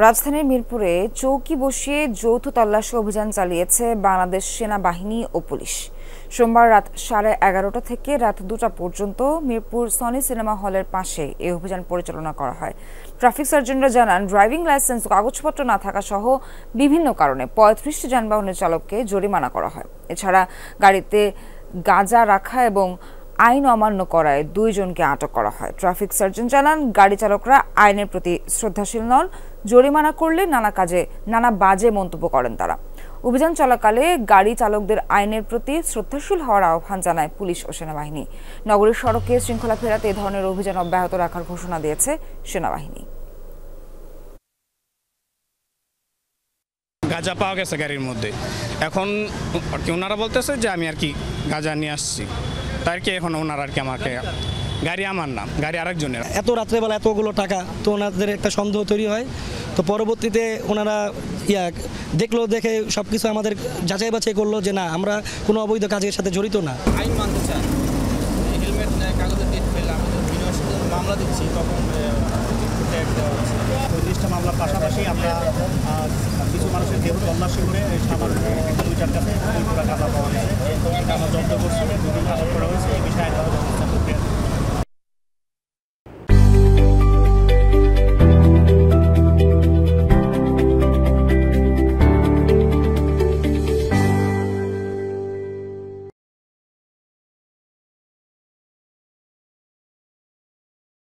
রাজধানীর মিরপুরে চৌকি বসিয়ে যৌথ তল্লাশি অভিযান চালিয়েছে বাংলাদেশ সেনাবাহিনী ও পুলিশ। সোমবার রাত 11:30 থেকে রাত 2টা পর্যন্ত মিরপুর সনি সিনেমা হলের পাশে এই অভিযান পরিচালনা করা হয়। ট্রাফিক সার্জনরা জানান, ড্রাইভিং লাইসেন্স, কাগজপত্র না থাকা সহ বিভিন্ন কারণে 35টি যানবাহনের চালককে জরিমানা করা হয়। এছাড়া গাড়িতে গাঁজা রাখা এবং আইন অমান্য করায় 2 জনকে আটক করা হয়। ট্রাফিক সার্জন জানান, গাড়ি চালকরা আইনের প্রতি শ্রদ্ধাশীল নন, জরিমানা করলে নানা বাজে মন্তব্য করেন তারা। অভিযান চলাকালে গাড়ি চালকদের আইনের প্রতি শ্রদ্ধাশীল হওয়ার আহ্বান জানায় পুলিশ ও সেনাবাহিনী। নগরীর সড়কে শৃঙ্খলা ফেরাতে এ ধরনের অভিযান অব্যাহত রাখার ঘোষণা দিয়েছে সেনাবাহিনী। গাঁজা পাওয়া গেছে গাড়ির মধ্যে। এখন ওনারা বলতেছে যে আমি আর কি গাঁজা নিয়ে আসছি, তার কি এখন ওনারা আর কি আমাকে, গাড়ি আমার না, গাড়ি আরেকজনের। এত রাত্রেবেলা এতগুলো টাকা, তো ওনাদের একটা সন্দেহ তৈরি হয়। তো পরবর্তীতে ওনারা দেখে সব কিছু আমাদের যাচাই বাছাই করলো যে না, আমরা কোনো অবৈধ কাজের সাথে জড়িত না। আইন মানতে চান, হেলমেট কাগজের ডেট ফেল, আমি ইউনিভার্সিটিতে মামলা দিচ্ছি, তখন ট্যাগ দেওয়া হচ্ছে। 40টা মামলার পাশাপাশি আমরা কিছু মানুষের দেহ তল্লাশি করে সাধারণ 2টার কাছে